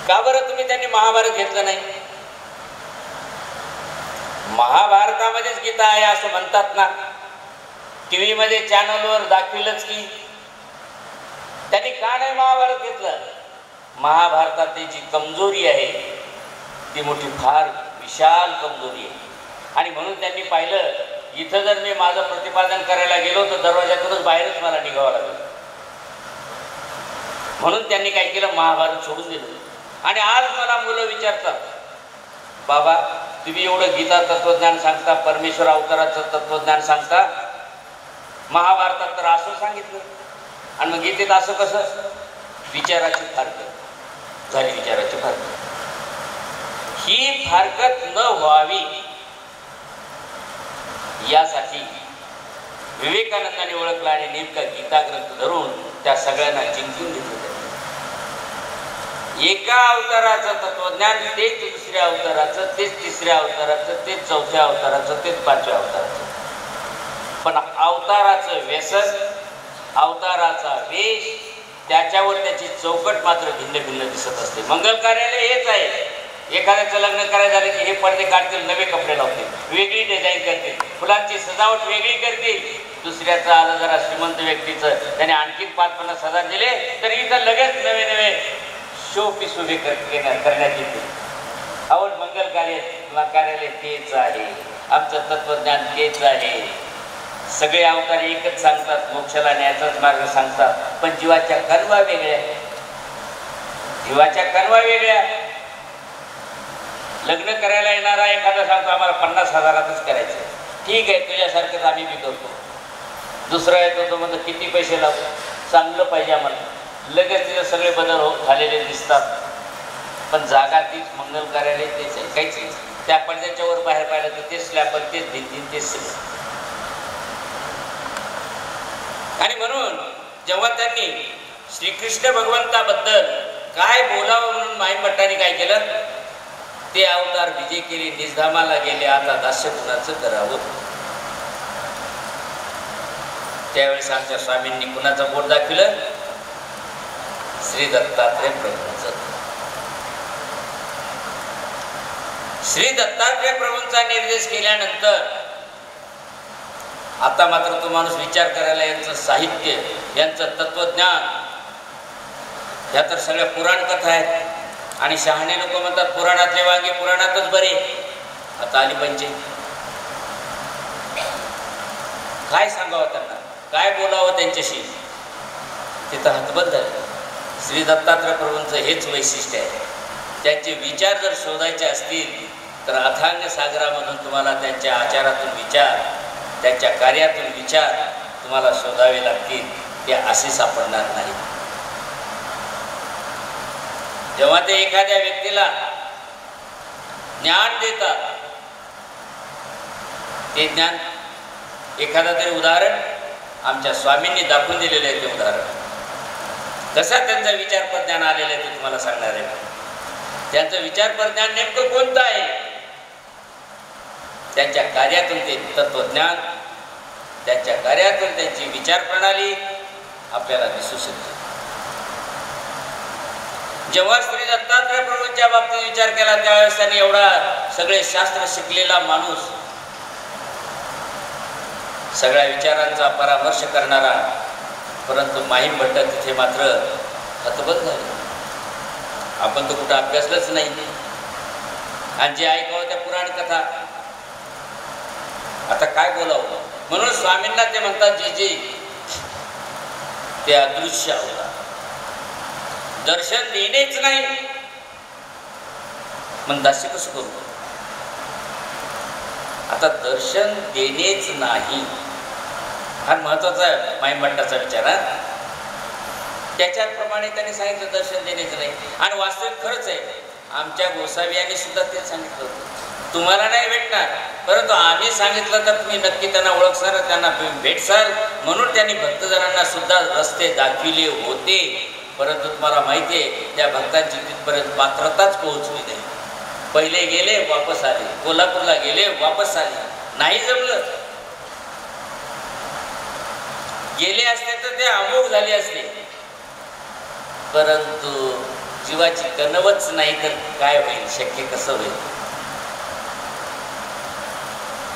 का बरं तुम्ही त्यांनी महाभारत घेतलं नाही? महाभारतामध्येच गीता आहे असं म्हणतात ना, टीव्ही मध्ये चॅनलवर दाखविलंच की. त्यांनी का नाही महाभारत घेतलं? महाभारतातली जी कमजोरी आहे ती मोठी फार विशाल कमजोरी आहे. आणि म्हणून त्यांनी पाहिलं इथं जर मी माझं प्रतिपादन करायला गेलो तर दरवाजातूनच बाहेरच मला निघावं लागेल. म्हणून त्यांनी काय केलं, महाभारत सोडून दिलं. आणि आज मला मुलं विचारतात, बाबा तुम्ही एवढं गीता तत्वज्ञान सांगता, परमेश्वर अवताराचं तत्वज्ञान सांगता, महाभारतात तर असं सांगितलं आणि मग गीतेत असं कसं? विचाराची फारकत झाली. विचाराची फारकत ही फारकत न व्हावी यासाठी विवेकानंदाने ओळखला आणि नेमका गीता ग्रंथ धरून त्या सगळ्यांना जिंकून घेतलं. एका अवताराचं तत्वज्ञान तेच दुसऱ्या अवताराचं, तेच तिसऱ्या अवताराचं, तेच चौथ्या अवताराचं, तेच पाचव्या अवताराचं. पण अवताराचं व्यसन, अवताराचा वेश, त्याच्यावर त्याची चौकट मात्र भिन्न भिन्न दिसत असते. मंगल कार्यालय हेच आहे. एखाद्याचं लग्न करायचं झालं की हे पडदे काढतील, नवे कपडे लावतील, वेगळी डिझाईन करतील, फुलांची सजावट वेगळी करतील. दुसऱ्याचं आलं जरा श्रीमंत व्यक्तीचं, त्याने आणखीन 5-50 हजार दिले तर इथं लगेच नवे नवे शो पीस उभे करण्यात येते. आवड मंगल कार्यालय तेच आहे, आमचं तत्वज्ञान तेच आहे. सगळे अवतार एकच सांगतात, मोक्षाला न्यायचाच मार्ग सांगतात, पण जीवाच्या कणवा वेगळ्या. जीवाच्या कणवा वेगळ्या. लग्न करायला येणारा एखादा सांगतो आम्हाला 50 हजारातच करायचं. ठीक आहे, तुझ्यासारखंच आम्ही बी करतो. दुसरा येतो तो म्हणतो किती पैसे लागू, चांगलं पाहिजे आम्हाला. लगेच तिथे सगळे बदल झालेले दिसतात. पण जागा तीच, मंगल कार्यालय तेच आहे. काहीच त्या पडद्याच्या वर बाहेर पाहिलं तर तेच स्लॅब, तेच भिंती, तेच सगळं. आणि म्हणून जेव्हा त्यांनी श्रीकृष्ण भगवंताबद्दल काय बोलावं म्हणून माईन भट्टांनी काय केलं, ते अवतार विजय केले, निजधामाला गेले, आता दास्य कुणाचं करावं. त्यावेळेस आमच्या स्वामींनी कुणाचं बोट दाखविलं? श्री दत्तात्रय प्रभूंचं. श्री दत्तात्रय प्रभूंचा निर्देश केल्यानंतर आता मात्र तो माणूस विचार करायला, यांचं साहित्य, यांचं तत्वज्ञान, ह्या तर सगळ्या पुराण कथा आहेत. आणि शहाणे लोक म्हणतात पुराणातले वांगे पुराणातच बरे. आता आली पंचे, काय सांगावं त्यांना, काय बोलावं त्यांच्याशी? तिथं हतबल झाले. श्री दत्तात्रय प्रभूंचं हेच वैशिष्ट्य आहे. त्यांचे विचार जर शोधायचे असतील तर अथांग सागरामधून तुम्हाला त्यांच्या आचारातून विचार, त्यांच्या कार्यातून विचार तुम्हाला शोधावे लागतील. ते असे सापडणार नाही. जेव्हा ते एखाद्या व्यक्तीला ज्ञान देतात, ते ज्ञान एखादा तरी उदाहरण आमच्या स्वामींनी दाखवून दिलेलं आहे. ते उदाहरण कसा त्यांचा विचारपर ज्ञान आलेलं आहे ते तुम्हाला सांगणार आहे. त्यांचं विचारपर ज्ञान नेमकं कोणतं आहे? त्यांच्या कार्यातून ते तत्वज्ञान, त्यांच्या कार्यातून त्यांची विचार प्रणाली आपल्याला दिसू शकते. जेव्हा श्री दत्तात्रय प्रभूंच्या बाबतीत विचार केला त्यावेळेस त्यांनी एवढा सगळे शास्त्र शिकलेला माणूस, सगळ्या विचारांचा परामर्श करणारा, परंतु माहीम भट्ट तिथे मात्र हतबल झाले. आपण तर कुठं अभ्यासलंच नाही आणि जे ऐकावं त्या पुराण कथा, आता काय बोलावं? म्हणून स्वामींना ते म्हणतात जे जे ते अदृश्य अवतार. दर्शन देणेच नाही, मग दास्य कसं करू? आता दर्शन देणेच नाही हा महत्वाचा आहे माईम भट्टाचा विचार. त्याच्याप्रमाणे त्यांनी सांगितलं दर्शन देणेच नाही. आणि वास्तविक खरंच आहे, आमच्या गोसावी यांनी सुद्धा ते सांगितलं होतं, तुम्हाला नाही भेटणार, परंतु आम्ही सांगितलं तर तुम्ही नक्की त्यांना ओळखसाल, त्यांना भेटसाल. म्हणून त्यांनी भक्तजनांना सुद्धा रस्ते दाखविले होते. परंतु तुम्हाला माहिती आहे त्या भक्तांची तिथपर्यंत पात्रताच पोहोचली नाही. पहिले गेले वापस आले, कोल्हापूरला गेले वापस आले, नाही जमलं. गेले असते तर ते अमोघ झाले असते. परंतु जीवाची कणवच नाही तर काय होईल, शक्य कसं होईल?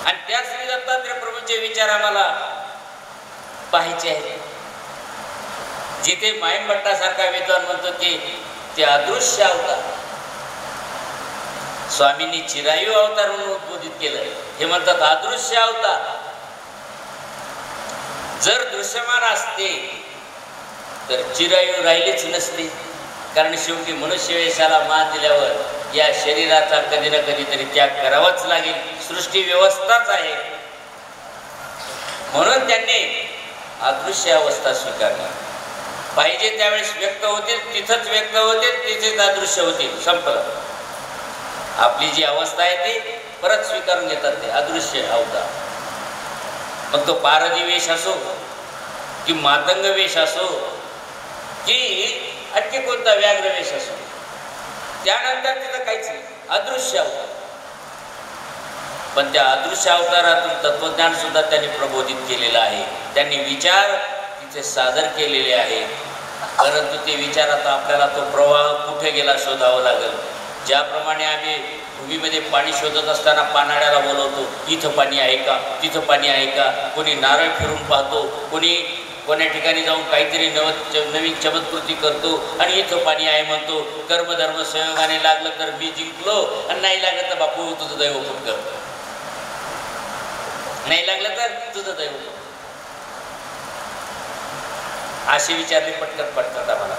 आणि त्या श्री दत्तात्रय प्रभूंचे विचार आम्हाला पाहायचे आहेत. जिथे माईम भट्टासारखा विद्वान म्हणतो की ते अदृश्य अवतार, स्वामींनी चिरायू अवतार म्हणून उद्बोधित केलं. हे म्हणतात अदृश्य अवतार. जर दृश्यमान असते तर चिरायू राहिलेच नसते. कारण शेवटी मनुष्य वेशाला मान दिल्यावर या शरीराचा कधी ना कधीतरी त्याग करावाच लागेल. सृष्टी व्यवस्थाच आहे. म्हणून त्यांनी अदृश्य अवस्था स्वीकारली. पाहिजे त्यावेळेस व्यक्त होतील, तिथंच व्यक्त होतील, तिथेच अदृश्य होतील, संपलं. आपली जी अवस्था आहे ती परत स्वीकारून घेतात ते अदृश्य अवतार. मग तो पारधी वेश असो की मातंग वेश असो की आणखी कोणता व्याघ्र वेश असो, त्यानंतर तिथं काहीच नाही, अदृश्य अवतार. पण त्या अदृश्य अवतारातून तत्वज्ञान सुद्धा त्यांनी प्रबोधित केलेलं आहे. त्यांनी विचार तिथे सादर केलेले आहेत. परंतु ते विचार आता आपल्याला तो प्रवाह कुठे गेला शोधावा लागेल. ज्याप्रमाणे आम्ही भूमीमध्ये पाणी शोधत असताना पानाड्याला बोलवतो, इथं पाणी आहे का, तिथं पाणी आहे का. कोणी नारळ फिरून पाहतो, कोणी कोण्या ठिकाणी जाऊन काहीतरी नवीन चमत्कृती करतो आणि इथं पाणी आहे म्हणतो. कर्मधर्म संयोगाने लागलं तर मी जिंकलो आणि नाही लागलं तर बापू तुझं दैव फुटकर, नाही लागलं तर तुझं दैव फुटकर. असे विचारले पटकन आम्हाला.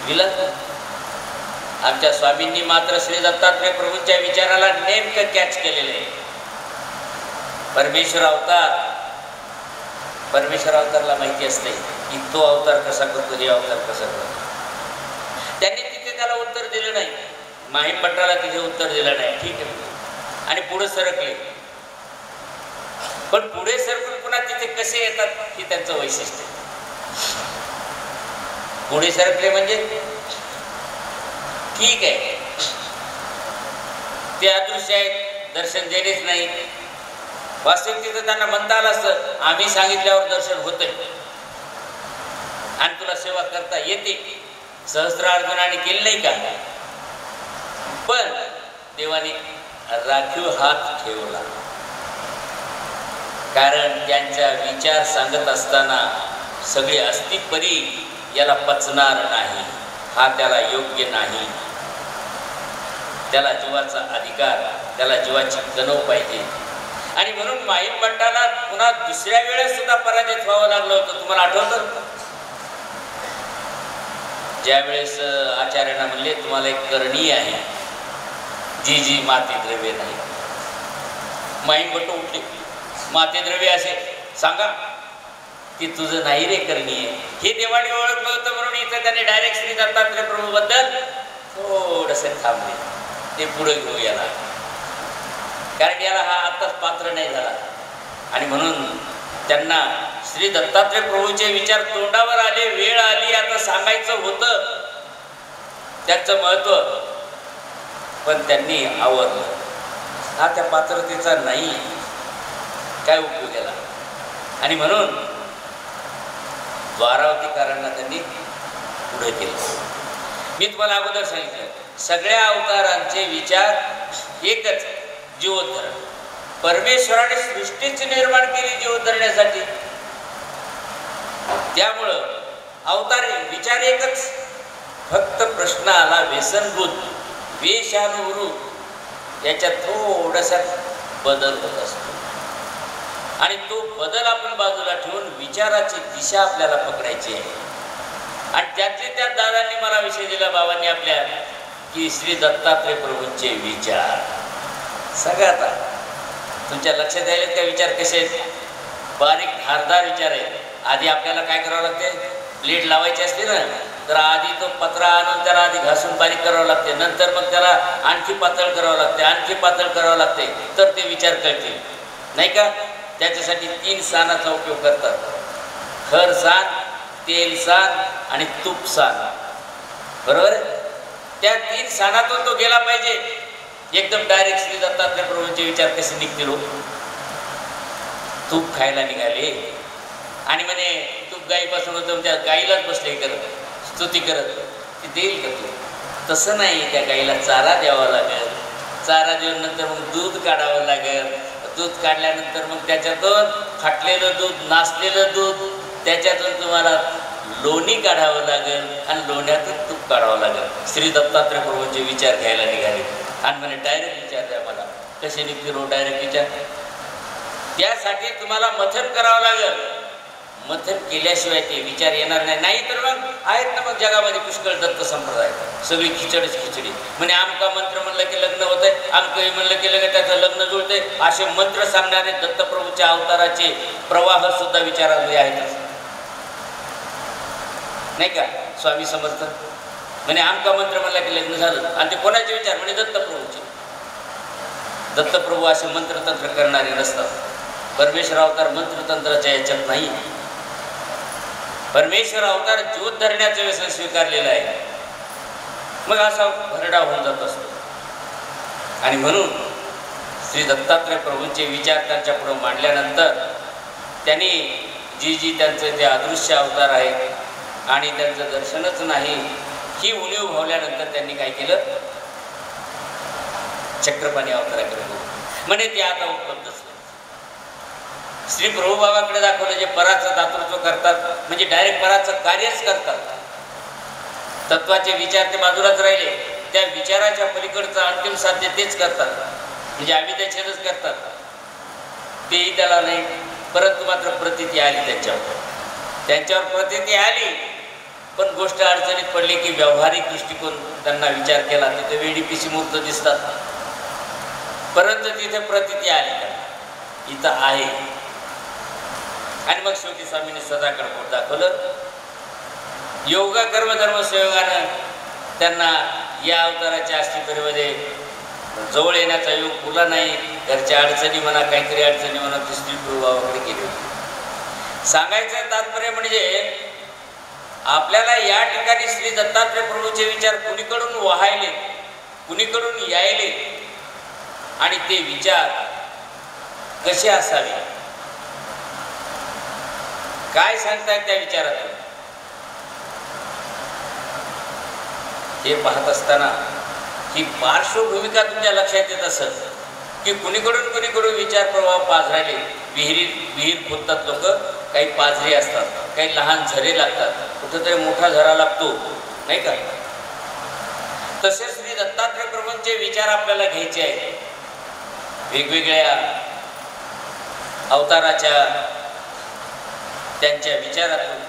विलास आमच्या स्वामींनी मात्र श्री दत्तात्रय प्रभूंच्या विचाराला नेमकं कॅच केलेलं आहे. परमेश्वर अवतारला माहिती असते की तो अवतार कसा करतो, हे अवतार कसा करतो. त्यांनी तिथे त्याला उत्तर दिलं नाही. माहीम भट्टाला तिथे उत्तर दिलं नाही. ठीक आहे. आणि पुढे सरकले. पण पुढे सरकून पुन्हा तिथे कसे येतात हे त्यांचं वैशिष्ट्य. पुढे सरकले म्हणजे ठीक आहे, ते अदृश्य आहेत, दर्शन देणेच नाही. वास्तविक तिथं त्यांना म्हणता आलं असतं आम्ही सांगितल्यावर दर्शन होतंय आणि तुला सेवा करता येते. सहस्त्रार्जुनाने केलं नाही का? पण देवाने राखीव हात ठेवला. कारण त्यांच्या विचार सांगत असताना सगळे असती परी याला पचणार नाही, हा त्याला योग्य नाही. त्याला जीवाचा अधिकार, त्याला जीवाची कणव पाहिजे. आणि म्हणून माहीम भट्टाला पुन्हा दुसऱ्या वेळेस सुद्धा पराजित व्हावं लागलं होतं. तुम्हाला आठवतं? ज्यावेळेस आचार्यांना म्हणले तुम्हाला एक करणी आहे जी माती द्रव्य नाही. माहीम भट्ट उठले. माती द्रव्य असे सांगा ती तुझं नाही रे करणी आहे. हे देवाने ओळखलं होतं. म्हणून इथं त्याने डायरेक्ट श्री दत्तात्रय प्रभू बद्दल थोडंसं थांबले. ते पुढे घेऊ याला, कारण याला हा आताच पात्र नाही झाला. आणि म्हणून त्यांना श्री दत्तात्रय प्रभूचे विचार तोंडावर आले, वेळ आली, आता सांगायचं होतं त्याचं महत्व. पण त्यांनी आवरलं. हा त्या पात्रतेचा नाही, काय उपयोग केला. आणि म्हणून द्वारावतीकारांना त्यांनी पुढे केलं. मी तुम्हाला अगोदर सांगितलं सगळ्या अवतारांचे विचार एकच, जीवोद्धरण. परमेश्वराने सृष्टीच निर्माण केली जीवोद्धरण्यासाठी. त्यामुळं अवतार विचार एकच. फक्त प्रश्न आला व्यसनभूत, वेशानुरूप याच्यात थोडासा बदल होत असतो. आणि तो बदल आपण बाजूला ठेवून विचाराची दिशा आपल्याला पकडायची आहे. आणि त्यातले त्यात दादांनी मला विषय दिला, बाबांनी आपल्या, की श्री दत्तात्रय प्रभूंचे विचार. सगळं आता तुमच्या लक्षात यायले का विचार कसे आहेत? बारीक धारदार विचार आहेत. आधी आपल्याला काय करावं लागते? प्लेट लावायची असते ना, तर आधी तो पत्रा आणून त्याला आधी घासून बारीक करावं लागते. नंतर मग त्याला आणखी पातळ करावं लागते, आणखी पातळ करावं लागते, तर ते विचार कळतील, नाही का? त्याच्यासाठी 3 साणाचा उपयोग करतात. खर साण, तेल साण आणि तूप साण. बरोबर? त्या 3 साणातून तो गेला पाहिजे. एकदम डायरेक्ट श्री दत्तात्रय प्रभूंचे विचार कसे निघतील हो? तूप खायला निघाले आणि म्हणे तूप गाईपासून होतं, त्या गाईलाच बसले करत, स्तुती करत. ती देईल का तू? तसं नाही, त्या गाईला चारा द्यावा लागेल, चारा देऊन मग दूध काढावं लागेल, दूध काढल्यानंतर मग त्याच्यातून फाटलेलं दूध, नासलेलं दूध, त्याच्यातून तुम्हाला लोणी काढावं लागेल आणि लोण्यातून तूप काढावं लागेल. श्री दत्तात्रय प्रभूंचे विचार घ्यायला निघाले आणि म्हणे डायरेक्ट विचार द्या मला. कसे निघतील हो डायरेक्ट विचार? त्यासाठी तुम्हाला मथन करावं लागेल. मथन केल्याशिवाय ते विचार येणार नाही. नाही तर मग आहेत ना मग जगामध्ये पुष्कळ दत्त संप्रदाय, सगळी खिचडीच खिचडी. म्हणे आमका मंत्र म्हणलं की लग्न होत आहे, आमकंही म्हणलं की लगेच त्याचं लग्न जुळतंय. असे मंत्र सांगणारे दत्तप्रभूच्या अवताराचे प्रवाह सुद्धा विचारामध्ये आहेतच, नाही का? स्वामी समर्थ म्हणे आमका मंत्र म्हणला की लग्न झालं. आणि ते कोणाचे विचार? म्हणे दत्तप्रभूचे. दत्तप्रभू असे मंत्रतंत्र करणारे नसतात. परमेश्वर अवतार मंत्रतंत्राच्या याच्यात नाही. परमेश्वर अवतार ज्योत धरण्याचं व्यसन स्वीकारलेलं आहे. मग असा भरडा होऊन जात असतो. आणि म्हणून श्री दत्तात्रय प्रभूंचे विचार त्यांच्या पुढे मांडल्यानंतर त्यांनी जी त्यांचं ते अदृश्य अवतार आहे आणि त्यांचं दर्शनच नाही ही उणीव भावल्यानंतर त्यांनी काय केलं? चक्रपाणी अवताराकडे म्हणे ते आता उपलब्धच नाही. श्री प्रभुबाबाकडे दाखवलं जे पराचं दातृत्व करतात, म्हणजे डायरेक्ट पराचं कार्यच करतात. तत्वाचे विचार ते बाजूलाच राहिले, त्या विचाराच्या पलीकडचं अंतिम साध्य तेच करतात, म्हणजे अविद्याच्छेदच करतात. तेही त्याला नाही. परंतु मात्र प्रतीती आली त्यांच्यावर प्रतीती आली. पण गोष्ट अडचणीत पडली की व्यावहारिक दृष्टिकोन त्यांना विचार केला, तिथे वेडीपिशी मूर्त दिसतात. परंतु तिथे प्रतीती आली त्यांना, इथं आहे. आणि मग शेवटी स्वामींनी सदाकडे बोट दाखवलं. योग कर्म धर्म संयोगानं त्यांना या अवताराच्या अस्तित्वामध्ये जवळ येण्याचा योग पुला नाही. घरच्या अडचणी म्हणा, काहीतरी अडचणी म्हणा, ती श्री प्रभुबाबाकडे गेली होती. सांगायचं तात्पर्य म्हणजे आपल्याला या ठिकाणी श्री दत्तात्रय प्रभूचे विचार कुणीकडून वाहायले, कुणीकडून यायले आणि ते विचार कसे असावे, काय सांगतायत त्या विचारातून, हे पाहत असताना ही पार्श्वभूमिका तुमच्या लक्षात येत असत की कुणीकडून विचार प्रवाह पाझरायले. विहीर खोदतात लोक, काही पाझरे असतात, काही लहान झरे लागतात, कुठेतरी मोठा झरा लागतो, नाही का? तसे श्री दत्तात्रय प्रभूंचे विचार आपल्याला घ्यायचे आहेत. वेगवेगळ्या अवताराच्या त्यांच्या विचारातून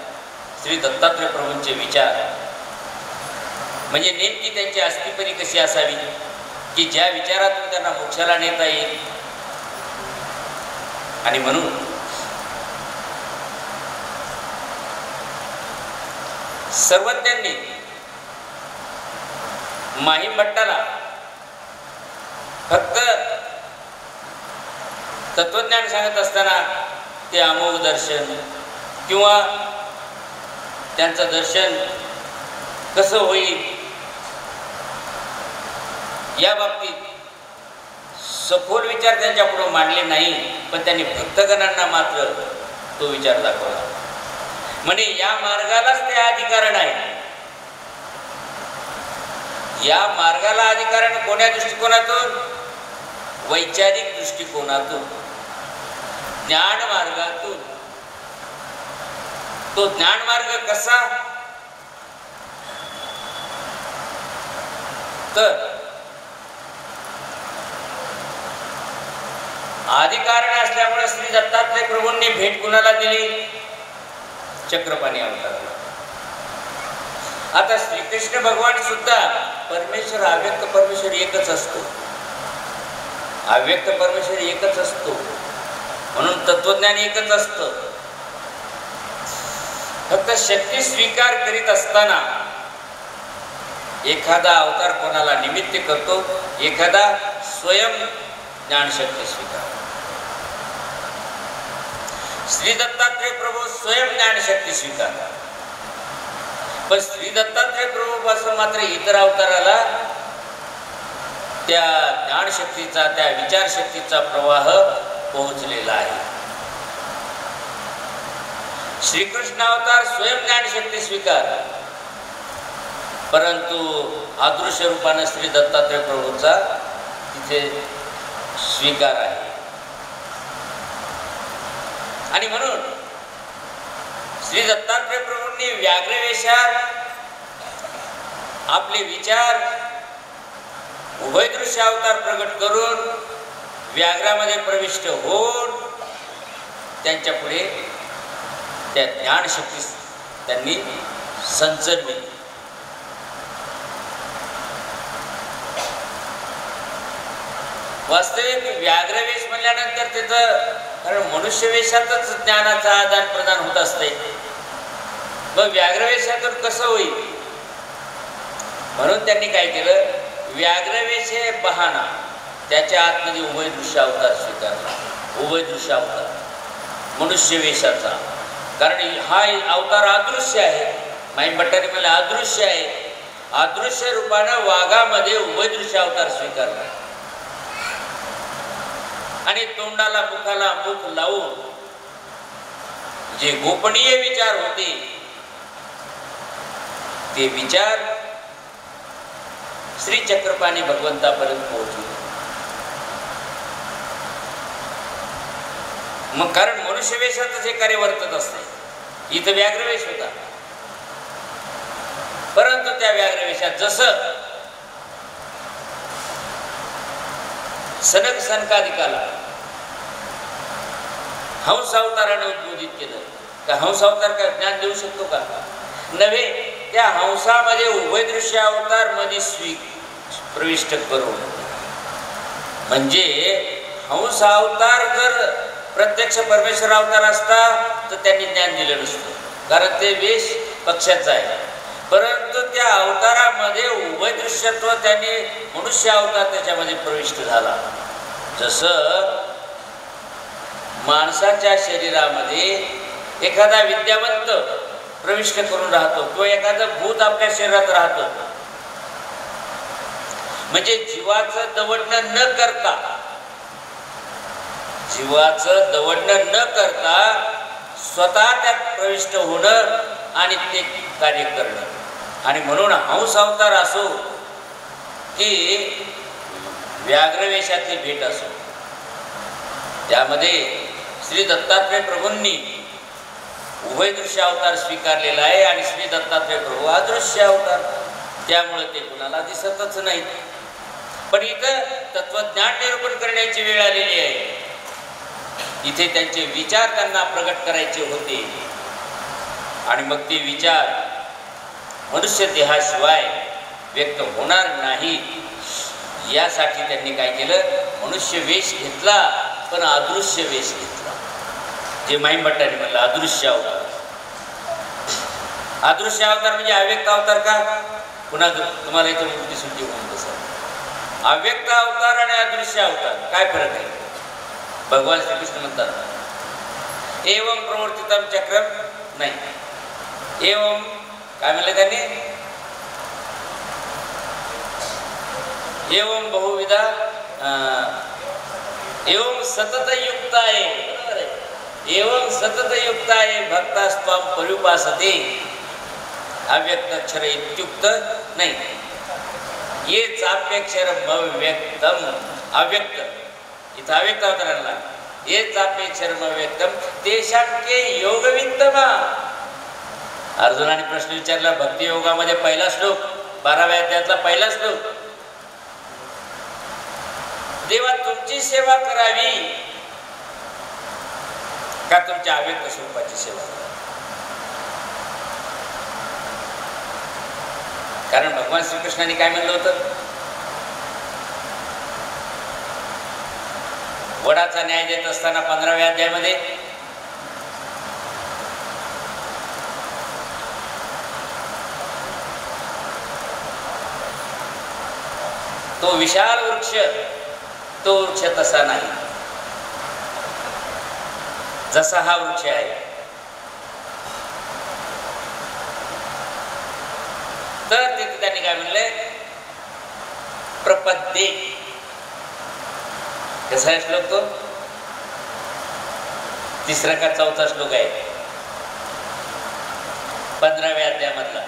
श्री दत्तात्रय प्रभूंचे विचार म्हणजे नेमकी त्यांची अस्तिपरी कशी असावी की ज्या विचारातून त्यांना मोक्षाला नेता येईल. आणि म्हणून सर्वज्ञांनी माहीम भट्टाला फक्त तत्वज्ञान सांगत असताना ते अमोघ दर्शन किंवा त्यांचं दर्शन कसं होईल या बाबतीत सखोल विचार त्यांच्या पुढे मांडले नाही. पण त्यांनी भक्तगणांना मात्र तो विचार दाखवला. म्हणे या मार्गालाच ते अधिकारण आहे. या मार्गाला अधिकारण कोण्या दृष्टिकोनातून? वैचारिक दृष्टिकोनातून, ज्ञान मार्गातून. तो ज्ञान मार्ग कसा? तर अधिकारण असल्यामुळे श्री दत्तात्रय प्रभूंनी भेट कुणाला दिली? चक्रपाणी अवताराला. आता श्रीकृष्ण भगवान सुद्धा परमेश्वर, अव्यक्त परमेश्वर एकच असतो. अव्यक्त परमेश्वर एकच असतो म्हणून तत्वज्ञान एकच असतं. फक्त शक्ती स्वीकार करीत असताना एखादा अवतार कोणाला निमित्त करतो, एखादा स्वयं ज्ञानशक्ती स्वीकार. श्री दत्तात्रय प्रभू स्वयं ज्ञानशक्ती स्वीकार. पण श्री दत्तात्रय प्रभू पासून मात्र इतर अवताराला त्या ज्ञानशक्तीचा, त्या विचारशक्तीचा प्रवाह पोहोचलेला आहे. श्रीकृष्ण अवतार स्वयं ज्ञानशक्ती स्वीकार परंतु अदृश्य रूपानं श्री दत्तात्रय प्रभूंचा तिथे स्वीकार आहे. आणि म्हणून श्री दत्तात्रय प्रभूंनी व्याघ्रवेशात आपले विचार उभयदृश्य अवतार प्रकट करून व्याघ्रामध्ये प्रविष्ट होऊन त्यांच्या पुढे त्या ज्ञानशक्ती त्यांनी संचरली. वास्तविक व्याघ्रवेश म्हणल्यानंतर तिथं, कारण मनुष्य वेशातच ज्ञानाचं आदान प्रदान होत असते, मग व्याघ्रवेशातून कसं होईल? म्हणून त्यांनी काय केलं, व्याघ्रवेश हे बहाणा, त्याच्या आतमध्ये उभयदृश्य अवतार स्वीकारला. उभयदृश्य अवतार मनुष्य वेशाचा, कारण हा अवतार अदृश्य आहे. माईन भट्टाने म्हणलं अदृश्य आहे. अदृश्य रूपानं वाघामध्ये उभयदृश्य अवतार स्वीकारला आणि तोंडाला मुखाला मुख लावून जे गोपनीय विचार होते ते विचार श्री चक्रपाणी भगवंतापर्यंत पोहोचले. मग कारण मनुष्य वेशातच हे कार्य वर्तत असते. इथं व्याघ्रवेश होता, परंतु त्या व्याघ्रवेशात जसं सनक सनकादिकाला हंस अवताराने उद्बोधित केलं, का हंस अवतार काय ज्ञान देऊ शकतो का? नव्हे, त्या हंसामध्ये उभयदृश्य अवतार मध्ये प्रविष्ट करून, म्हणजे हंस अवतार जर प्रत्यक्ष परमेश्वर अवतार असता तर त्यांनी ज्ञान दिलं नसतं, कारण ते वेश पक्षाचा आहे. परंतु त्या अवतारामध्ये उभयदृश्यत्व त्यांनी मनुष्य अवतार त्याच्यामध्ये प्रविष्ट झाला. जसं माणसाच्या शरीरामध्ये एखादा विद्यावंत प्रविष्ट करून राहतो किंवा एखादं भूत आपल्या शरीरात राहतं, म्हणजे जीवाचं दवडणं न करता, जीवाचं दवडणं न करता स्वतः त्यात प्रविष्ट होणं आणि ते कार्य करणं. आणि म्हणून हंस अवतार असो की व्याघ्रवेशातली भेट असो, त्यामध्ये श्री दत्तात्रय प्रभूंनी उभयदृश्य अवतार स्वीकारलेला आहे. आणि श्री दत्तात्रय प्रभू अदृश्य अवतार, त्यामुळे ते कुणाला दिसतच नाहीत. पण इथं तत्वज्ञान निरूपण करण्याची वेळ आलेली आहे. इथे त्यांचे विचार त्यांना प्रकट करायचे होते आणि मग ते विचार मनुष्य देहाशिवाय व्यक्त होणार नाही, यासाठी त्यांनी काय केलं, मनुष्य वेश घेतला, पण अदृश्य वेश घेतला. जे माईम भट्टाने म्हणलं अदृश्य अवतार. अदृश्य अवतार म्हणजे अव्यक्त अवतार का? पुन्हा तुम्हाला इथं मुक्ती सुट्टी होऊन कसं, अव्यक्त अवतार आणि अदृश्य अवतार काय फरक आहे? भगवान श्रीकृष्ण म्हणतात एवं प्रवर्तितम चक्रम नाही, एवं काय म्हणलं त्यांनी, एवं बहुविधा एवं सतत युक्त आहे. बरोबर आहे, एवं सतत युक्त आहे भक्तास्त्वं पर्युपासते. अव्यक्त अक्षर इत्युक्त नाही, ये चाप्यक्षरम अव्यक्तम. अव्यक्त इथं अव्यक्त अवताराला ये चाप्यक्षरम अव्यक्तम तेषां के योगवित्तमा. अर्जुनाने प्रश्न विचारला भक्ती योगामध्ये पहिला श्लोक 12व्या अध्यायातला पहिला श्लोक, देवा तुमची सेवा करावी का तुमच्या अव्यक्त स्वरूपाची सेवा करावी? कारण भगवान श्रीकृष्णाने काय म्हणलं होतं, वडाचा न्याय देत असताना 15व्या अध्यायामध्ये तो विशाल वृक्ष, तो वृक्ष तसा नाही जसा हा वृक्ष आहे. तर तिथे त्यांनी काय म्हणले, प्रपद्ये. कसा आहे श्लोक तो? 3रा का 4था श्लोक आहे 15व्या अध्यायामधला.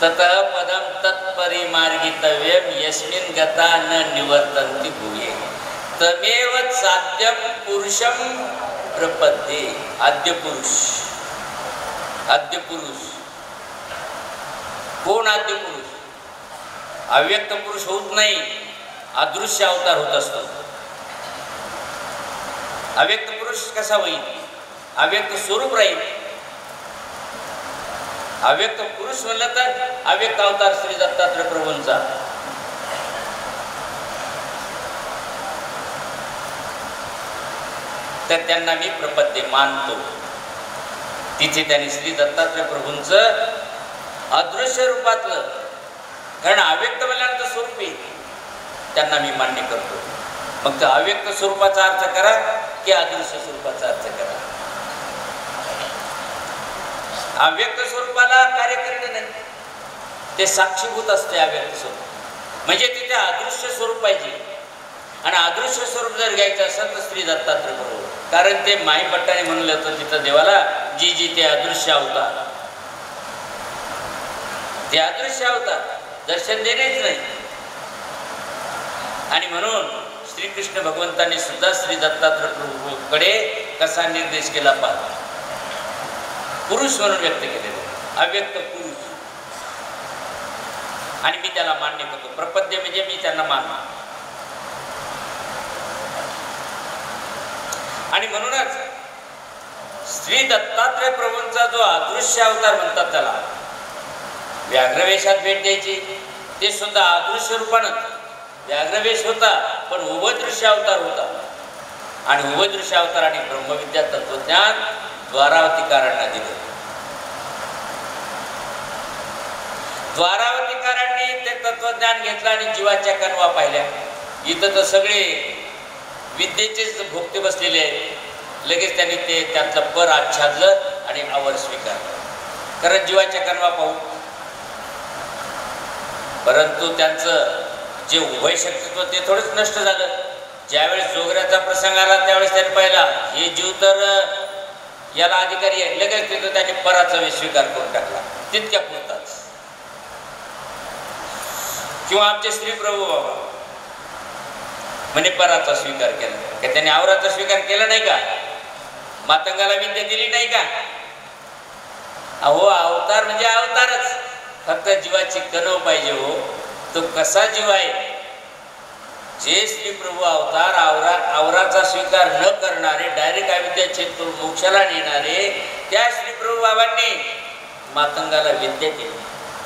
ततः पदम तत्परिमार्गितव्यम यस्मिन् गता न निवर्तन्ति भूये तमेव साध्यम पुरुषम प्रपद्ये. आद्य पुरुष. आद्य पुरुष कोण? आद्य पुरुष अव्यक्त पुरुष होत नाही, अदृश्य अवतार होत असतो. अव्यक्त पुरुष कसा होईल? अव्यक्त स्वरूप राहील. अव्यक्त पुरुष म्हणलं तर अव्यक्त अवतार श्री दत्तात्रय प्रभूंचा. तर त्यांना मी प्रपद्य मानतो. तिथे त्यांनी श्री दत्तात्रय प्रभूंचं अदृश्य रूपातलं, कारण अव्यक्त म्हणल्यानंतर स्वरूप आहे, त्यांना मी मान्य करतो. मग तर अव्यक्त स्वरूपाचा अर्थ करा की अदृश्य स्वरूपाचा अर्थ करा. अव्यक्त स्वरूपाला कार्य करणे नाही, ते साक्षीभूत असते अव्यक्त स्वरूप. म्हणजे तिथे अदृश्य स्वरूप पाहिजे. आणि अदृश्य स्वरूप जर घ्यायचं असेल तर श्री दत्तात्रय प्रभू, कारण ते माई पट्टाने म्हणलं होतं तिथं देवाला, जी जी ते अदृश्य अवतार, ते अदृश्य अवतार दर्शन देणेच नाही. आणि म्हणून श्रीकृष्ण भगवंतांनी सुद्धा श्री दत्तात्रय प्रभूकडे कसा निर्देश केला पाहतो. पुरुष म्हणून व्यक्त केलेलं अव्यक्त पुरुष. आणि मी त्याला मान्य करतो. प्रपद्य म्हणजे मी त्यांना मानतो. आणि म्हणूनच श्री दत्तात्रय प्रभूंचा जो अदृश्य अवतार म्हणतात त्याला, व्याघ्रवेशात भेट द्यायची, ते सुद्धा अदृश्य रूपानं. व्याघ्रवेश होता पण उभयदृश्य अवतार होता. आणि उभयदृश्य अवतार आणि ब्रह्मविद्या तत्वज्ञान द्वारावतीकारांना दिले. द्वारावतीकारांनी ते तत्वज्ञान घेतलं आणि जीवाच्या कणवा पाहिल्या. इथं तर सगळे विद्येचेच भोगते बसलेले आहेत. लगेच त्यांनी ते त्यातलं पर आच्छादलं आणि आवर स्वीकारलं. कारण जीवाच्या कणवा पाहू. परंतु त्यांचं जे उभय शक्तित्व ते थोडंच नष्ट झालं. ज्यावेळेस जोगऱ्याचा प्रसंग आला त्यावेळेस त्यांनी पाहिला हे जीव तर याला अधिकारी आहे. लगेच तिथं त्यांनी पराचा स्वीकार करून टाकला. तितक्या पुरताच. किंवा आमचे श्री प्रभू बाबा म्हणे पराचा स्वीकार केला. का त्यांनी आवराचा स्वीकार केला नाही का? मातंगाला विद्या दिली नाही का? अहो अवतार म्हणजे अवतारच. फक्त जीवाची कणव पाहिजे. हो तो कसा जीव आहे? जे श्री प्रभू अवतार आवराचा स्वीकार न करणारे, डायरेक्ट अविद्या छेद करून मोक्षाला नेणारे, त्या श्री प्रभू बाबांनी मातंगाला विद्या केली,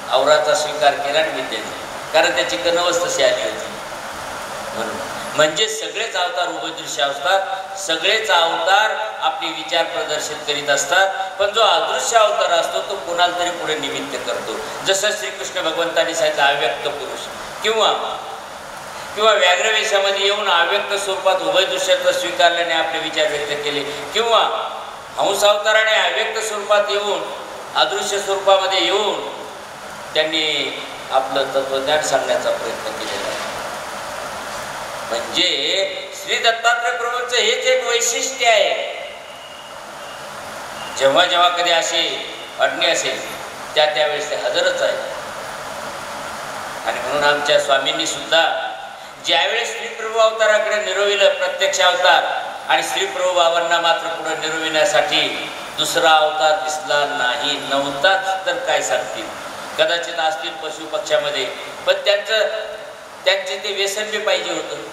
आवराचा स्वीकार केला आणि विद्या दिली. कारण त्याची कणवच तशी आली होती. म्हणून म्हणजे सगळेच अवतार उभयदृश्य असतात. सगळेच अवतार आपले विचार प्रदर्शित करीत असतात. पण जो अदृश्य अवतार असतो तो कोणाला तरी पुढे निमित्त करतो. जसं श्रीकृष्ण भगवंतांनी सांगितलं अव्यक्त पुरुष. किंवा व्याघ्रवेशामध्ये येऊन अव्यक्त स्वरूपात उभयदृश्याचा स्वीकारल्याने आपले विचार व्यक्त केले. किंवा हंस अवताराने अव्यक्त स्वरूपात येऊन अदृश्य स्वरूपामध्ये येऊन त्यांनी आपलं तत्वज्ञान सांगण्याचा प्रयत्न केलेला आहे. म्हणजे श्री दत्तात्रय प्रभूंचं हेच एक वैशिष्ट्य आहे. जेव्हा जेव्हा कधी अशी अडणी असेल त्यावेळेस ते हजरच आहे. आणि म्हणून आमच्या स्वामींनी सुद्धा ज्यावेळेस श्रीप्रभू अवताराकडे निरोविलं प्रत्यक्ष अवतार, आणि श्रीप्रभू बाबांना मात्र पुढे निरोविण्यासाठी दुसरा अवतार दिसला नाही. नव्हताच तर काय सांगतील. कदाचित असतील पशु पक्ष्यामध्ये, पण त्यांचे ते व्यसन बी पाहिजे होतं.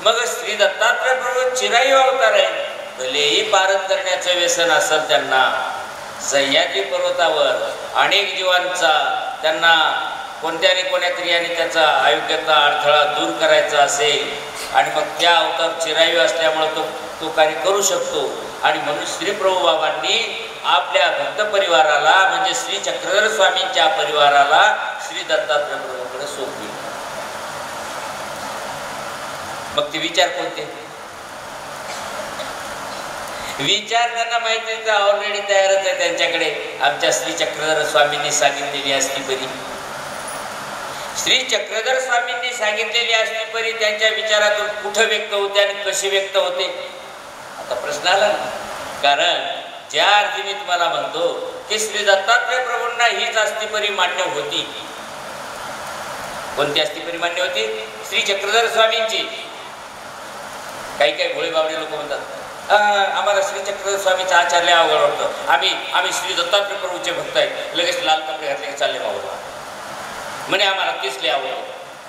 मग श्री दत्तात्रय प्रभू चिरायू अवतार आहे. भलेही पारण करण्याचं व्यसन असेल त्यांना, सह्याद्री पर्वतावर अनेक जीवांचा त्यांना कोणत्या तरी आणि त्याचा आयुष्याचा अडथळा दूर करायचा असेल, आणि मग त्या अवतार चिरायू असल्यामुळे तो कार्य करू शकतो. आणि म्हणून श्री प्रभू बाबांनी आपल्या भक्त परिवाराला म्हणजे श्री चक्रधर स्वामींच्या परिवाराला श्री दत्तात्रय प्रभूकडे सोपविले. मग ते विचार कोणते? विचार त्यांना माहिती आहे, ऑलरेडी तयारच आहे त्यांच्याकडे. आमच्या श्री चक्रधर स्वामींनी सांगितलेली असती परी, श्री चक्रधर स्वामींनी सांगितलेली असती परी त्यांच्या विचारातून कुठं व्यक्त होते आणि कसे व्यक्त होते. आता प्रश्न आला ना, कारण ज्या अर्थी मी तुम्हाला म्हणतो की श्री दत्तात्रय प्रभूंना हीच अस्थिपरी मान्य होती. कोणती अस्थिपरी मान्य होती? श्री चक्रधर स्वामींची. काही काही भोळे बावडे लोक म्हणतात आम्हाला श्री चक्रधर स्वामीचा आचार्य अवघड वाटतं, आम्ही श्री दत्तात्रय प्रभूचे भक्त आहेत, लगेच लाल कपडे घातले की चालले बाबा म्हणे आम्हाला तेच लय आवडतं.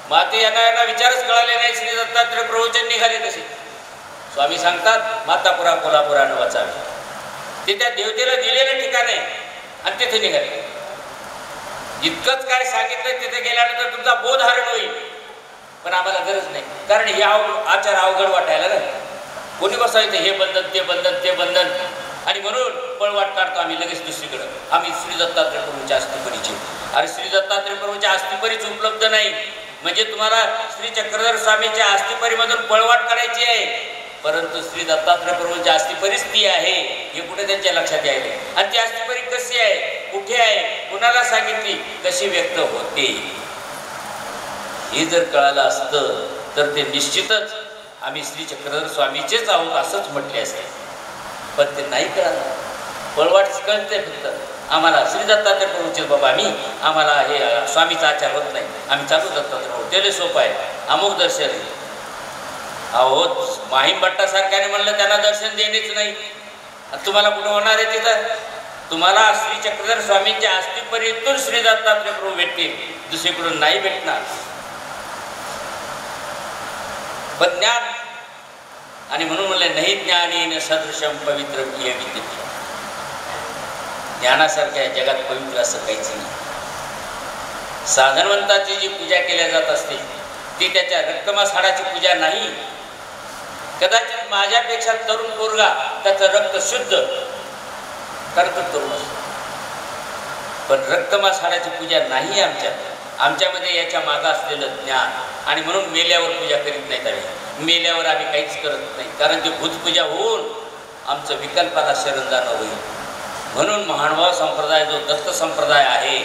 मग आता यांना विचारच कळाले नाही श्री दत्तात्रय प्रभूचे निघाले कसे. स्वामी सांगतात मातापुरा कोल्हापुरानं वाचावे, ते त्या देवतेला दिलेलं ठिकाण आहे आणि तिथे निघाले. इतकंच काय सांगितलं तिथे गेल्यानंतर तुमचा बोध हरण होईल, पण आम्हाला गरज नाही, कारण हे आचार अवघड वाटायला नाही. कोणी बसायचं हे बंधन ते बंधन ते बंधन, आणि म्हणून पळवाट काढतो आम्ही लगेच दुसरीकडं. आम्ही श्री दत्तात्रय प्रभूच्या अस्थिपरीचे. अरे श्री दत्तात्रय प्रभूच्या अस्थिपरीच उपलब्ध नाही म्हणजे तुम्हाला श्री चक्रधर स्वामीच्या अस्थिपरीमधून पळवाट काढायची आहे, परंतु श्री दत्तात्रय प्रभूंच्या अस्थिपरीच ती आहे हे कुठे त्यांच्या लक्षात यायले. आणि ती अस्थिपरी कशी आहे, कुठे आहे, कुणाला सांगितली, कशी व्यक्त होते, हे जर कळालं असतं तर ते निश्चितच आम्ही श्री चक्रधर स्वामीचेच आहोत असंच म्हटले असते. पण ते नाही कळालं. पळवाट कळते फक्त आम्हाला श्री दत्तात्रय प्रभूचे बाबा आम्हाला हे स्वामीचा आचार होत नाही, आम्ही चालू दत्तात्रय प्रभू त्याला सोपं आहे, अमुक दर्शन आहे. अहो माहीम भट्टासारख्याने म्हणलं त्यांना दर्शन देणेच नाही, तुम्हाला कुठं होणार आहे तिथं? तुम्हाला श्री चक्रधर स्वामींच्या अस्थिपरीतून श्री दत्तात्रय प्रभू भेटतील, दुसरीकडून नाही भेटणार. पण ज्ञान, आणि म्हणून म्हणले नाही ज्ञानेन सदृशम पवित्र प्रिय विद्यते. ज्ञानासारख्या जगात पवित्र असं काहीच नाही. साधनवंताची जी पूजा केल्या जात असते ती त्याच्या रक्तमास हाडाची पूजा नाही. कदाचित माझ्यापेक्षा तरुण पोरगा त्याचं रक्त शुद्ध करतो तरुण, पण रक्तमास हाडाची पूजा नाही आमच्यामध्ये याच्या मागं असलेलं ज्ञान. आणि म्हणून मेल्यावर पूजा करीत नाहीत आम्ही. मेल्यावर आम्ही काहीच करत नाही, कारण ती भूतपूजा होऊन आमचं विकल्पाला शरण जाणं होईल. म्हणून महानुभाव संप्रदाय जो दत्त संप्रदाय आहे,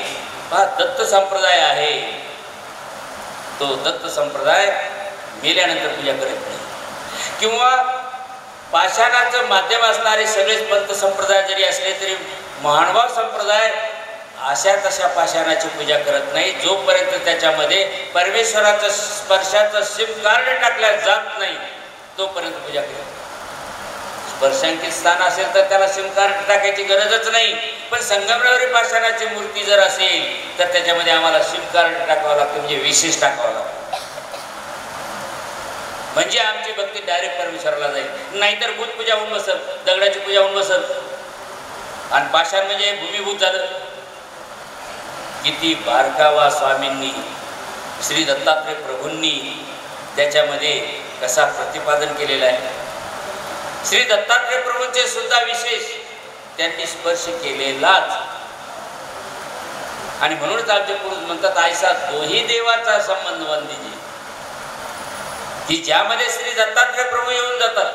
हा दत्त संप्रदाय आहे, तो दत्त संप्रदाय मेल्यानंतर पूजा करत नाही. किंवा पाषाणाचं माध्यम असणारे सगळेच पंथ संप्रदाय जरी असले तरी महानुभाव संप्रदाय अशा तशा पाषाणाची पूजा करत नाही. जोपर्यंत त्याच्यामध्ये परमेश्वराचं स्पर्शाचं सिम कार्ड टाकल्या जात नाही तोपर्यंत पूजा करत. स्पर्शांकित स्थान असेल तर त्याला सिम कार्ड टाकायची गरजच नाही, पण संगमरवरी पाषाणाची मूर्ती जर असेल तर त्याच्यामध्ये आम्हाला सिम कार्ड टाकावं लागतं, म्हणजे विशेष टाकावं लागतं, म्हणजे आमची भक्ती डायरेक्ट परमेश्वराला जाईल. नाहीतर भूतपूजा होऊन बसत, दगडाची पूजा होऊन बसत, आणि पाषाण म्हणजे भूमिभूत झालं. किती बारकावा स्वामींनी श्री दत्तात्रय प्रभूंनी त्याच्यामध्ये कसा प्रतिपादन केलेला आहे. श्री दत्तात्रय प्रभूंचे सुद्धा विशेष त्यांनी स्पर्श केलेलाच. आणि म्हणूनच आमचे पुरुष म्हणतात ऐसा दोही देवाचा संबंध वंदिजी, की ज्यामध्ये श्री दत्तात्रय प्रभू येऊन जातात,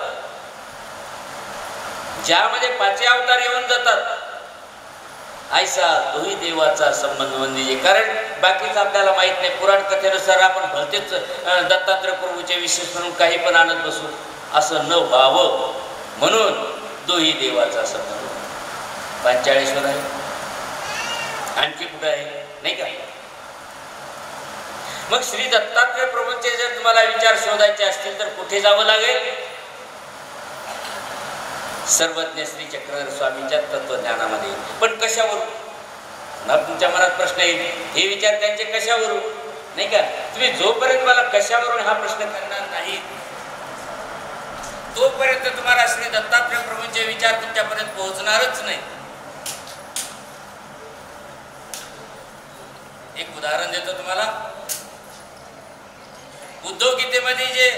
ज्यामध्ये पाचवे अवतार येऊन जातात, ऐसा दोही देवाचा संबंध वंदिजे. कारण बाकीच आपल्याला माहित नाही. पुराण कथेनुसार आपण भलतेच दत्तात्रय प्रभूचे विशेष म्हणून काही पण आणत बसू, असं न व्हावं म्हणून दोही देवाचा संबंध. 45 आहे, आणखी कुठं आहे नाही का? मग श्री दत्तात्रय प्रभूंचे जर तुम्हाला विचार शोधायचे असतील तर कुठे जावं लागेल? सर्वज्ञ श्री चक्रधर स्वामींच्या तत्वज्ञानामध्ये. पण कशावरून? तुमच्या मनात प्रश्न येईल, हे विचार त्यांचे कशावरून नाही का? तुम्ही जोपर्यंत मला कशावरून हा प्रश्न करणार नाही तोपर्यंत तुम्हाला श्री दत्तात्रय प्रभूंचे विचार तुमच्यापर्यंत पोहोचणारच नाही. एक उदाहरण देतो तुम्हाला. उद्धव गीतेमध्ये जे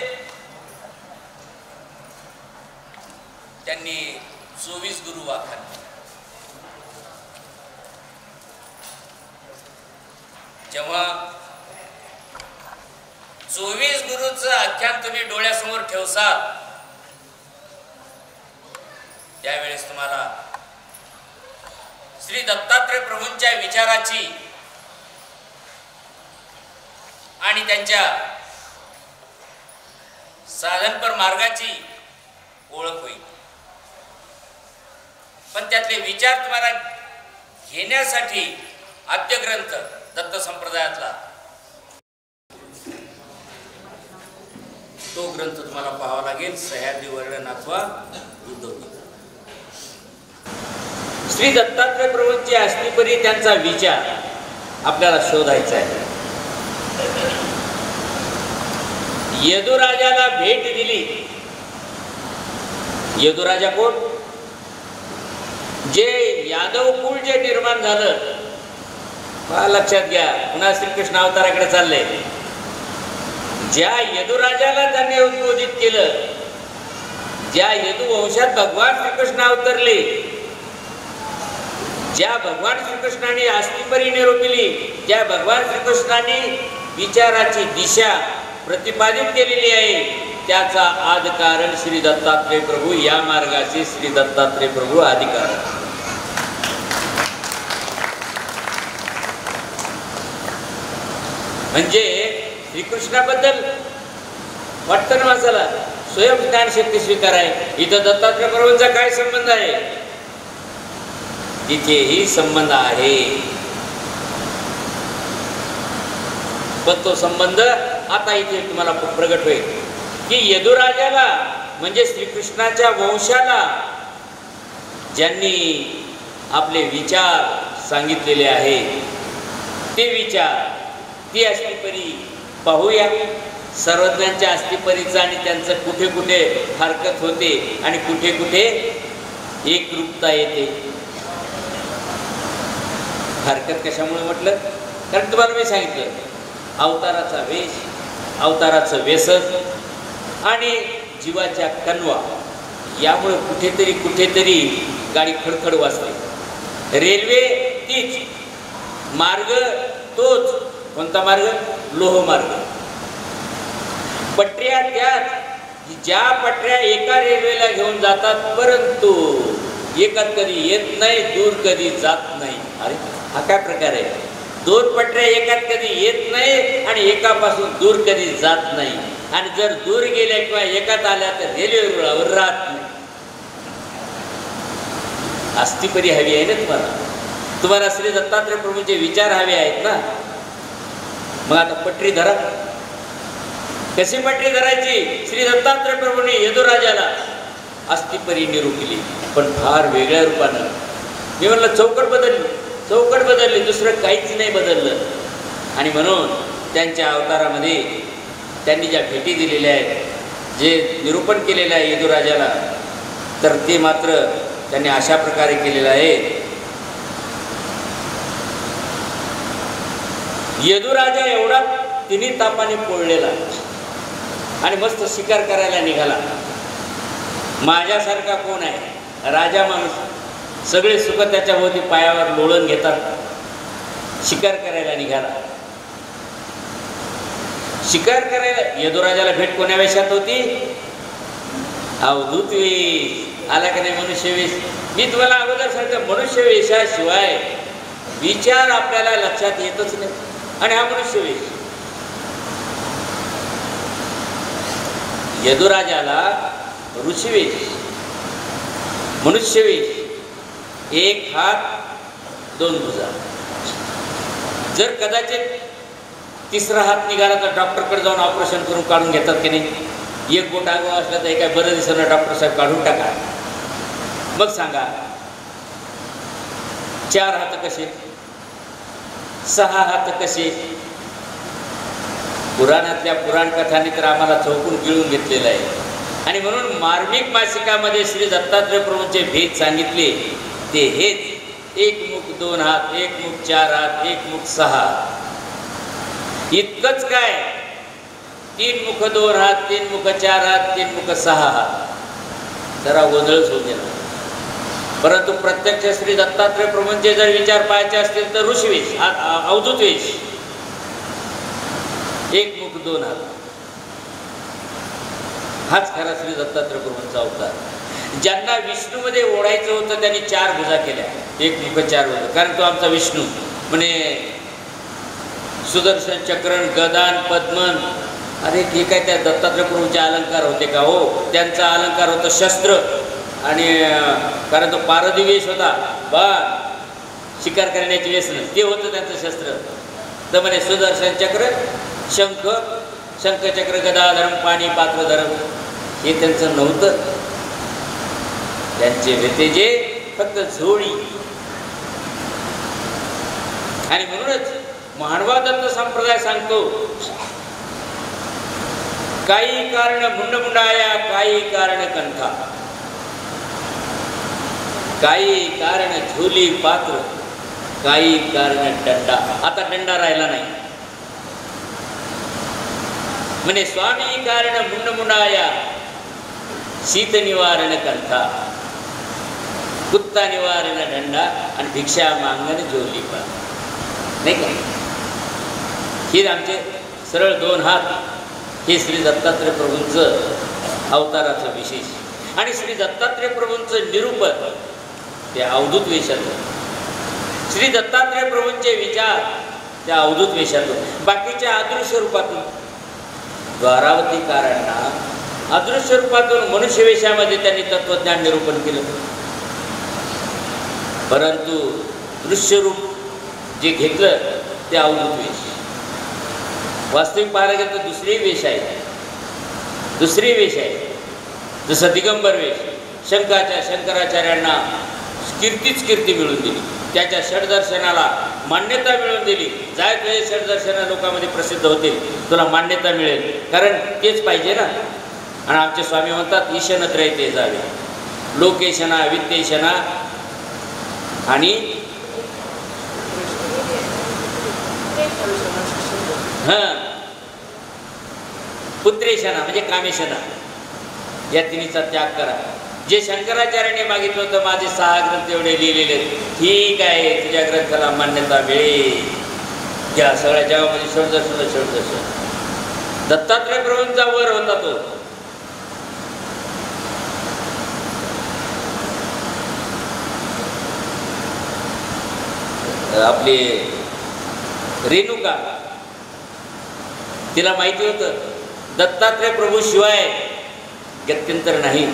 त्यांनी 24 गुरु वाखाणले, जेव्हा 24 गुरुचं आख्यान तुम्ही डोळ्यासमोर ठेवसाल त्यावेळेस तुम्हाला श्री दत्तात्रय प्रभूंच्या विचाराची आणि त्यांच्या साधनपर मार्गाची ओळख होईल. पण त्यातले विचार तुम्हाला घेण्यासाठी आद्यग्रंथ दत्त संप्रदायातला तो ग्रंथ तुम्हाला पाहावा लागेल, सह्याद्री वर्णन अथवा उद्धव गीता. श्री दत्तात्रय प्रभूंची अस्तिपरी त्यांचा विचार आपल्याला शोधायचा आहे. यदुराजाला भेट दिली. यदुराजा कोण? जे यादव कुळ जे निर्माण झालं, लक्षात घ्या. पुन्हा श्रीकृष्ण अवताराकडे चालले. ज्या यदुराजाला त्यांनी उद्बोधित केलं, ज्या यदुवंशात भगवान श्रीकृष्ण अवतरले, ज्या भगवान श्रीकृष्णाने अस्तिपरी निरूपली, ज्या भगवान श्रीकृष्णाने विचाराची दिशा प्रतिपादित केलेली आहे, त्याचा आद कारण श्री दत्तात्रय प्रभू. या मार्गाचे श्री दत्तात्रय प्रभू अधिकार. म्हणजे श्रीकृष्णाबद्दल वाटतं ना माणसाला स्वयंज्ञान शक्ती स्वीकार आहे. इथं दत्तात्रय प्रभूंचा काय संबंध आहे? तिथेही संबंध आहे, पण तो संबंध आता इथे तुम्हाला प्रगट होईल की यदुराजाला म्हणजे श्रीकृष्णाच्या वंशाला ज्यांनी आपले विचार सांगितलेले आहे, ते विचार, ती अस्तिपरी पाहूया. सर्वज्ञांच्या अस्तिपरीचा आणि त्यांचं कुठे कुठे हरकत होते आणि कुठे कुठे एकरूपता येते. हरकत कशामुळे म्हटलं? कारण तुम्हाला मी सांगितलं, अवताराचा वेश, अवताराचं व्यसन आणि जीवाच्या कणवा यामुळे कुठेतरी गाडी खडखड वाजते. रेल्वे तीच, मार्ग तोच. कोणता मार्ग? लोहमार्ग. पटऱ्या त्याच, ज्या पटऱ्या एका रेल्वेला घेऊन जातात, परंतु एकात कधी येत नाही, दूर कधी जात नाही. अरे हा काय प्रकार आहे? दोन पटऱ्या एकात कधी येत नाही आणि एकापासून दूर कधी जात नाही. आणि जर दूर गेल्या किंवा एकात आल्या तर रेल्वे रुळावर राहत नाही. अस्तिपरी हवी आहे ना तुम्हाला. तुम्हाला श्री दत्तात्रय प्रभूंचे विचार हवे आहेत ना. मग आता पटरी धरा. कशी पटरी धरायची? श्री दत्तात्रय प्रभूंनी यदुराजाला अस्तिपरी निरूपली, पण फार वेगळ्या रूपानं. मी म्हणलं चौकट बदलली, दुसरं काहीच नाही बदललं. आणि म्हणून त्यांच्या अवतारामध्ये त्यांनी ज्या भेटी दिलेल्या आहेत, जे निरूपण केलेलं आहे यदुराजाला, तर ते मात्र त्यांनी अशा प्रकारे केलेलं आहे. यदुराजा एवढा तिन्ही तापाने पोळलेला आणि मस्त शिकार करायला निघाला. माझ्यासारखा कोण आहे? राजा माणूस. सगळे सुख त्याच्या भोवती पायावर लोळण घेतात. शिकार करायला निघाला. शिकार करायला यदुराजाला भेट कोण्या वेशात होती? अवधूत वेश. आला का नाही मनुष्य वेश? मी तुम्हाला अगोदर सांगतो, मनुष्य वेशाशिवाय विचार आपल्याला लक्षात येतच नाही. आणि हा मनुष्य वेश. यदुराजाला ऋषिवेश, मनुष्यवेश, एक हात दोन भुजा. जर कदाचित तिसरा हात निघाला तर डॉक्टरकडे जाऊन ऑपरेशन करून काढून घेतात की नाही. एक बोट आगाव असलं तर काय बरं दिसणार, डॉक्टर साहेब काढून टाका. मग सांगा, चार हात कसे? सहा हात कसे? पुराणातल्या पुराण कथांनी तर आम्हाला चौकून गिळून घेतलेलं आहे. आणि म्हणून मार्मिक मासिकामध्ये श्री दत्तात्रय प्रभूंचे भेद सांगितले ते हेच. एक मुख दोन हात, एक मुख चार हात, एक मुख सहा. इतकंच काय? तीन मुख दोन हात, तीन मुख चार हात, तीन मुख सहा हात. जरा गोंधळच होऊ गेला. परंतु प्रत्यक्ष श्री दत्तात्रय प्रभूंचे जर विचार पाहायचे असतील तर ऋषिवेश, अवधूत वेश, एक मुख दोन हात, हाच खरा श्री दत्तात्रय प्रभूंचा अवतार. ज्यांना विष्णूमध्ये ओढायचं होतं त्यांनी चार भुजा केल्या, एक मुख चार भुजा. कारण तो आमचा विष्णू म्हणे सुदर्शन चक्रण, गदान, पद्मन. अरे हे काय त्या दत्तात्रय प्रभूंचे अलंकार होते का? हो, त्यांचा अलंकार होतं शस्त्र. आणि कारण तो पारधी वेश होता बा शिकार करण्याची व्यसन ते होतं त्यांचं शस्त्र. तर म्हणे सुदर्शन चक्र, शंख, शंखचक्र, गदाधरम, पाणी पात्रधरम हे त्यांचं नव्हतं. त्यांचे होते जे फक्त झोळी. आणि म्हणूनच मानवा दत्त संप्रदाय सांगतो काही कारण मुंडमुंडाया, काही कारण कंथा, काही कारण झोली पात्र, काही कारण दंडा. आता दंडा राहिला नाही. म्हणे स्वामी कारण मुंडमुंडाया, शीत निवारण कंथा, कुत्ता निवारण दंडा आणि भिक्षा मागण झोली पात्र. नाही का? हे आमचे सरळ 2 हात. हे श्री दत्तात्रय प्रभूंचं अवताराचं विशेष. आणि श्री दत्तात्रय प्रभूंचं निरूपण ते अवधूत वेशातून. श्री दत्तात्रय प्रभूंचे विचार त्या अवधूत वेशातून, बाकीच्या अदृश्य रूपातून. द्वारावतीकारांना अदृश्य रूपातून मनुष्य वेशामध्ये त्यांनी तत्वज्ञान निरूपण केलं. परंतु दृश्य रूप जे घेतलं ते अवधूत वेश. वास्तविक पाहायला गेलं तर दुसरी वेश आहे. दुसरी वेश आहे. जसं दिगंबर वेश शंकराचार्यांना कीर्ती मिळून दिली. त्याच्या षडदर्शनाला मान्यता मिळवून दिली. जाय तुझे षडदर्शन लोकांमध्ये प्रसिद्ध होतील, तुला मान्यता मिळेल, कारण तेच पाहिजे ना. आणि आमचे स्वामी म्हणतात ईशनत्रय ते जावे, लोकेशना, वित्तेशना आणि पुत्रेशना म्हणजे कामेशना, या तिन्हीचा त्याग करा. जे शंकराचार्याने मागितलं होतं माझे 6 ग्रंथ एवढे लिहिलेले, ठीक आहे, तुझ्या ग्रंथाला मान्यता मिळेल. या सगळ्या जगामध्ये षडदर्शन दत्तात्रय प्रभूंचा वर होता तो. आपली रेणुका, तिला माहिती होतं दत्तात्रय प्रभू शिवाय गत्यंतर नाही.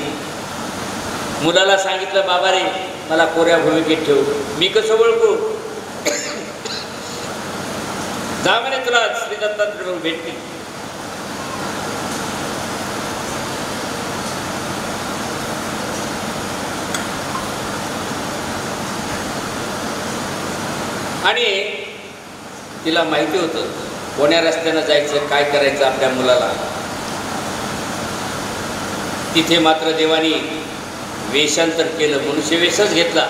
मुलाला सांगितलं बाबा रे मला कोऱ्या भूमिकेत ठेव. मी कसं ओळखू? जा म्हणे तुला श्री दत्तात्रय प्रभू भेटतील. आणि तिला माहिती होतं कोण्या रस्त्यानं जायचं, काय करायचं आपल्या मुलाला. तिथे मात्र देवानी वेशांतर केलं. मनुष्य वेशच घेतला,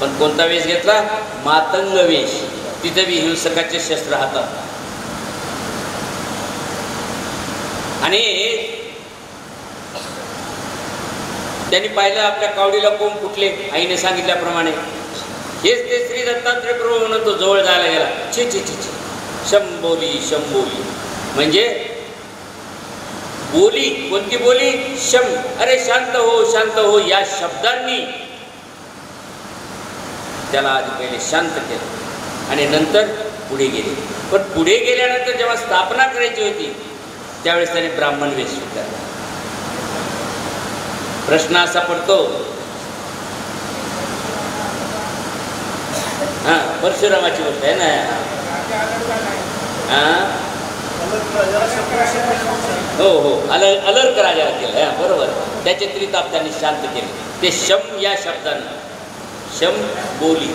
पण कोणता वेश घेतला? मातंग वेश. तिथे बी हिंसकाचे शस्त्र हातात. आणि त्यांनी पाहिलं आपल्या कावडीला कोंब फुटले. आईने सांगितल्याप्रमाणे हेच ते श्री दत्तात्रय प्रभू म्हणून तो जवळ जायला गेला. छी छी छी छी, शंभोली शंभोली म्हणजे बोली. कोणती बोली? शम. अरे शांत हो या शब्दांनी त्याला आधी पहिले शांत केलं आणि नंतर पुढे गेले. पण पुढे गेल्यानंतर जेव्हा स्थापना करायची होती त्यावेळेस त्याने ब्राह्मण वेश स्वीकारला. प्रश्न असा पडतो, परशुरामाची गोष्ट आहे ना. हो अलर्क राजाला केलं. बरोबर, त्याचे त्रिताप त्यांनी शांत केले. ते शम या शब्दानं, शम बोली.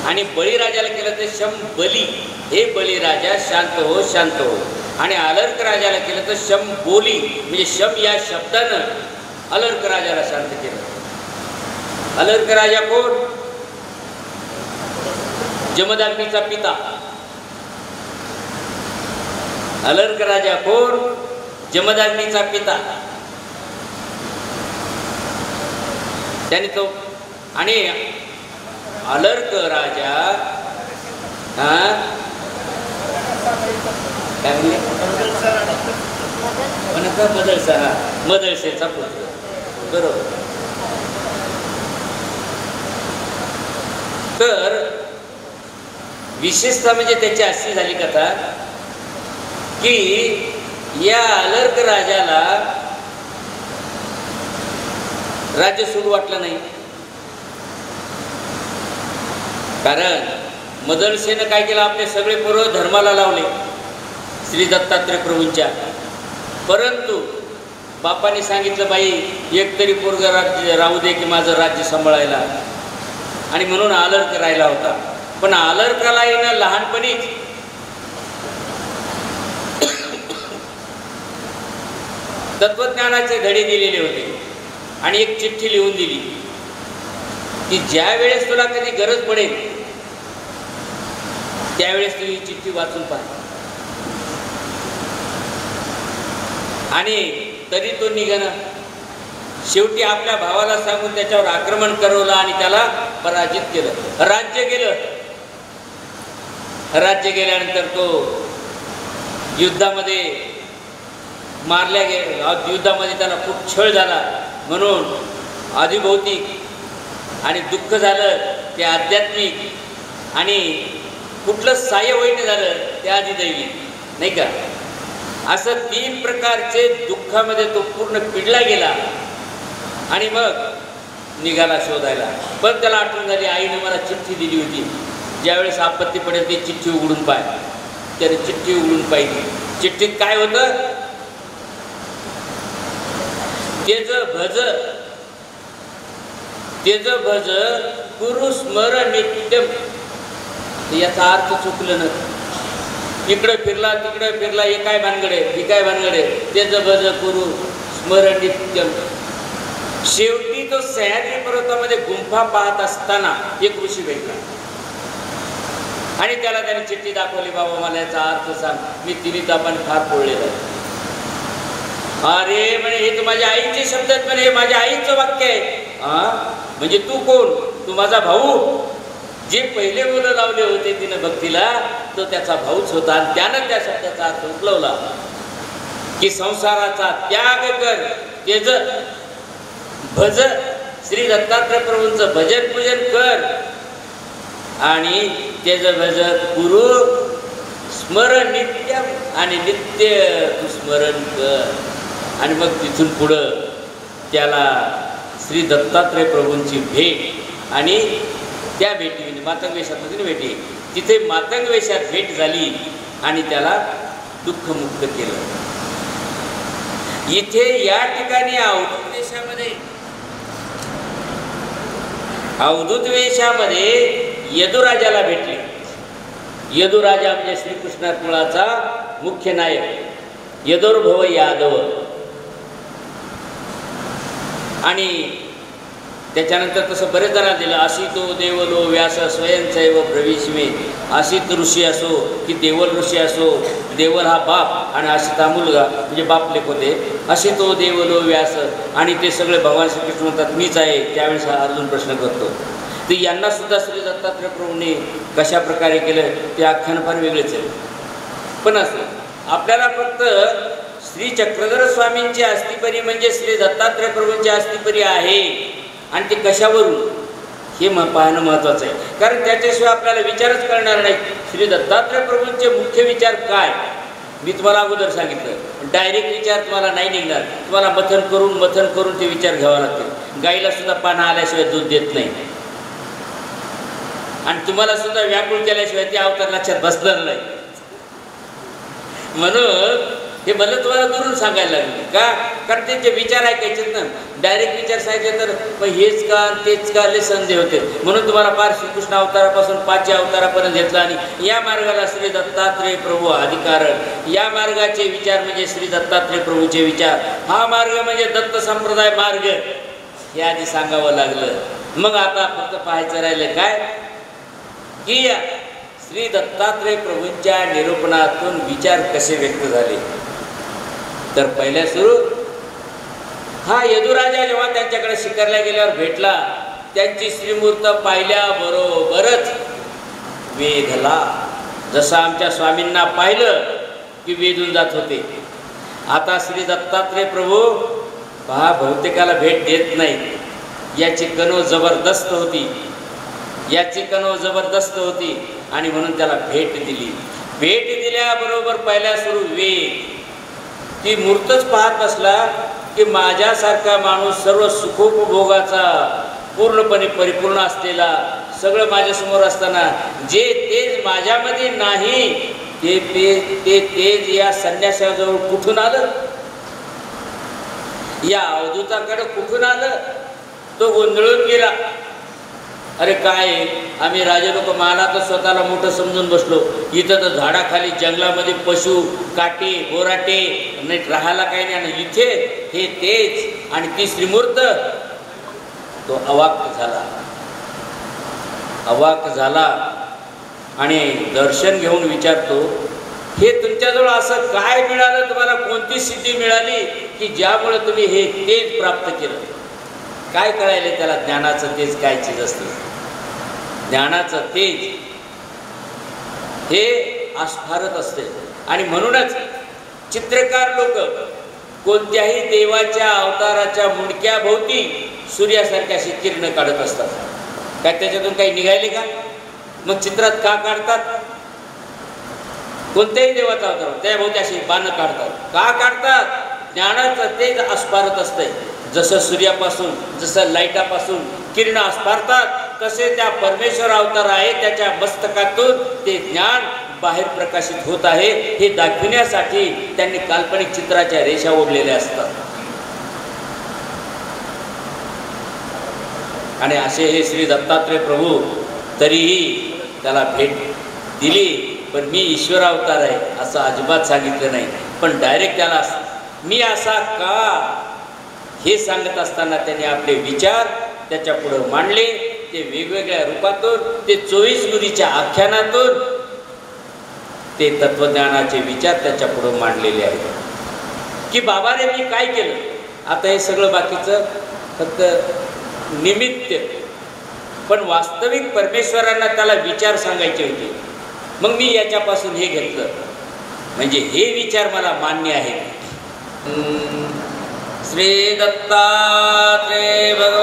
आणि बळीराजाला केलं ते शम बली. हे बळीराजा शांत हो. आणि अलर्क राजाला केलं तर शम बोली म्हणजे शम या शब्दानं अलर्क राजाला शांत केलं. अलर्क राजा कोण? जमदग्नीचा पिता. अलर्क राजा कोण? जमदग्नीचा पिता. त्याने तो आणि अलर्क राजा काय म्हणले? मदळसेचा पुत्र. बरोबर. तर विशेषतः म्हणजे त्याची अशी झाली कथा की या अलर्क राजाला राज्य सूड वाटलं नाही. कारण मदरसेनं काय केलं, आपले सगळे पोरं धर्माला लावले श्री दत्तात्रय प्रभूंच्या. परंतु बापाने सांगितलं, बाई एक तरी पोरग राज्य राहू दे की माझं राज्य सांभाळायला. आणि म्हणून आलर्क राहिला होता. पण आलर्काला येणं लहानपणीच तत्वज्ञानाचे धडे दिलेले होते आणि एक चिठ्ठी लिहून दिली की ज्या वेळेस तुला कधी गरज पडेल त्यावेळेस तू ही चिठ्ठी वाचून पाह. आणि तरी तो निघाला. शेवटी आपल्या भावाला सांगून त्याच्यावर आक्रमण करवलं आणि त्याला पराजित केलं. राज्य गेलं. राज्य गेल्यानंतर तो युद्धामध्ये मारल्या गेला. युद्धामध्ये त्याला खूप छळ झाला. म्हणून आधिभौतिक आणि दुःख झालं ते आध्यात्मिक आणि कुठलं सहाय्य वैध झालं ते आदिदैवी, नाही का. असं 3 प्रकारचे दुःखामध्ये तो पूर्ण पिडला गेला. आणि मग निघाला शोधायला. पण त्याला आठवण झाली, आईने मला चिठ्ठी दिली होती, ज्यावेळेस आपत्ती पडेल ती चिठ्ठी उघडून पाय. त्याने चिठ्ठी उघडून पाहिली. चिठ्ठीत काय होतं, तेज भज कुरु स्मर नित्यम. याचा अर्थ चुकलं ना. इकडे फिरला तिकडे फिरला, हे काय भानगडे, ही काय भानगडे. तेज भज कुरु स्मर नित्यम. शेवटी तो सह्याद्री पर्वतामध्ये गुंफा पाहत असताना एक ऋषी भेटला आणि त्याला त्याने चिठ्ठी दाखवली. बाबा मला याचा अर्थ सांग, मी तिन्ही तापाने फार पोळलेला आहे. अरे म्हणे, हे तर माझ्या आईचे शब्द आहेत म्हणे, हे माझ्या आईचं वाक्य आहे. म्हणजे तू कोण? तू माझा भाऊ. जे पहिले मुलं लावले होते तिनं भक्तीला तो त्याचा भाऊच होता. आणि त्यानं त्या शब्दाचा अर्थ उकलवला की संसाराचा त्याग कर, तेज भज, श्री दत्तात्रय प्रभूंचं भजन पूजन कर आणि तेज भज गुरु स्मरण नित्यम, आणि नित्य तू स्मरण कर. आणि मग तिथून पुढं त्याला श्री दत्तात्रय प्रभूंची भेट आणि त्या भेटीने मातंग वेशात भेटी, तिथे मातंग वेशात भेट झाली आणि त्याला दुःखमुक्त केलं. इथे या ठिकाणी अवधूत वेशामध्ये यदुराजाला भेटले. यदुराजा म्हणजे श्रीकृष्णात मुळाचा मुख्य नायक, यदुर्भव यादव. आणि त्याच्यानंतर तसं बरेच जणांना दिलं. असितो देवलो व्यास स्वयंचैव ब्रवीष्मे. असित ऋषी असो की देवल ऋषी असो, देवल हा बाप आणि असित हा मुलगा, म्हणजे बाप लेख होते. असितो देवलो व्यास, आणि ते सगळे भगवान श्रीकृष्ण म्हणतात मीच आहे. त्यावेळेस हा अर्जुन प्रश्न करतो. तर यांना सुद्धा श्री दत्तात्रय प्रभूंनी कशा प्रकारे केलं ते आख्यान फार वेगळेच आहे. पण असं आपल्याला फक्त श्री चक्रधर स्वामींची अस्थिपरी म्हणजे श्री दत्तात्रय प्रभूंची अस्थिपरी आहे आणि ते कशावरून हे पाहणं महत्त्वाचं आहे. कारण त्याच्याशिवाय आपल्याला विचारच करणार नाही. श्री दत्तात्रय प्रभूंचे मुख्य विचार काय, मी तुम्हाला अगोदर सांगितलं. डायरेक्ट विचार तुम्हाला नाही निघणार. तुम्हाला मथन करून ते विचार घ्यावा लागतील. गाईला सुद्धा पानं आल्याशिवाय दूध देत नाही आणि तुम्हाला सुद्धा व्याकुळ केल्याशिवाय ते अवतार लक्षात बसणार नाही. म्हणून हे मला तुम्हाला दुरून सांगायला लागले का, कारण त्यांचे विचार ऐकायचे ना. डायरेक्ट विचार सांगितले तर मग हेच का तेच का लय संदेह होते. म्हणून तुम्हाला फार श्रीकृष्ण अवतारापासून 5 अवतारापर्यंत घेतला. आणि या मार्गाला श्री दत्तात्रय प्रभू अधिकारण. या मार्गाचे विचार म्हणजे श्री दत्तात्रय प्रभूचे विचार. हा मार्ग म्हणजे दत्त संप्रदाय मार्ग, हे आधी सांगावं लागलं. मग आता फक्त पाहायचं राहिलं काय की श्री दत्तात्रय प्रभूंच्या निरूपणातून विचार कसे व्यक्त झाले. तर पहिल्या सुरू हा यदुराजा जेव्हा त्यांच्याकडे शिकारला गेल्यावर भेटला, त्यांची श्रीमूर्त पाहिल्याबरोबरच वेधला. जसं आमच्या स्वामींना पाहिलं की वेधून जात होते. आता श्री दत्तात्रय प्रभू पहा बहुतेकाला भेट देत नाही. याची कणव जबरदस्त होती आणि म्हणून त्याला भेट दिली. भेट दिल्याबरोबर पहिल्या सुरू वेध ती मूर्तच पाहत बसला की माझ्यासारखा माणूस सर्व सुखोपभोगाचा पूर्णपणे परिपूर्ण असलेला सगळं माझ्यासमोर असताना जे तेज माझ्यामध्ये नाही ते तेज या संन्यासाजवळ कुठून आलं, या अवधूताकडे कुठून आलं? तो गोंधळून गेला. अरे काय आम्ही राजे लोक मला तर स्वतःला मोठं समजून बसलो, इथं तर झाडाखाली जंगलामध्ये पशु काटे बोराटे नीट राहायला काही नाही, आणि इथे हे तेज आणि ती श्रीमूर्त. तो अवाक झाला आणि दर्शन घेऊन विचारतो, हे तुमच्याजवळ असं काय मिळालं, तुम्हाला कोणती सिद्धी मिळाली की ज्यामुळे तुम्ही हे तेज प्राप्त केलं? काय कळायले त्याला ज्ञानाचं तेज काय चीज असतं? ज्ञानाचं तेज हे अस्फारत असते. आणि म्हणूनच चित्रकार लोक कोणत्याही देवाच्या अवताराच्या मुंडक्याभोवती सूर्यासारख्या अशी किरण काढत असतात. काय त्याच्यातून काही निघायले का? मग चित्रात का काढतात? कोणत्याही देवाचा अवतार त्याभोवती अशी बाणं काढतात. का काढतात? ज्ञानाचं तेज अस्फारत असते. जसं सूर्यापासून जसं लाईटापासून किरण अस्फारतात तसे त्या परमेश्वर अवतार आहे त्याच्या मस्तकातून ते ज्ञान बाहेर प्रकाशित होत आहे हे दाखविण्यासाठी त्यांनी काल्पनिक चित्राच्या रेषा ओढलेल्या असतात. आणि असे हे श्री दत्तात्रय प्रभू तरीही त्याला भेट दिली, पण मी ईश्वर अवतार आहे असं अजिबात सांगितलं नाही. पण डायरेक्ट त्याला मी असा का हे सांगत असताना त्यांनी आपले विचार त्याच्या पुढे मांडले. ते वेगवेगळ्या रूपातून, ते 24 गुरीच्या आख्यानातून ते तत्वज्ञानाचे विचार त्याच्या पुढे मांडलेले आहेत की बाबाने मी काय केलं. आता हे सगळं बाकीचं फक्त निमित्त, पण वास्तविक परमेश्वरांना त्याला विचार सांगायचे होते. मग मी याच्यापासून हे घेतलं, म्हणजे हे विचार मला मान्य आहे. श्री दत्तात्रय भगवान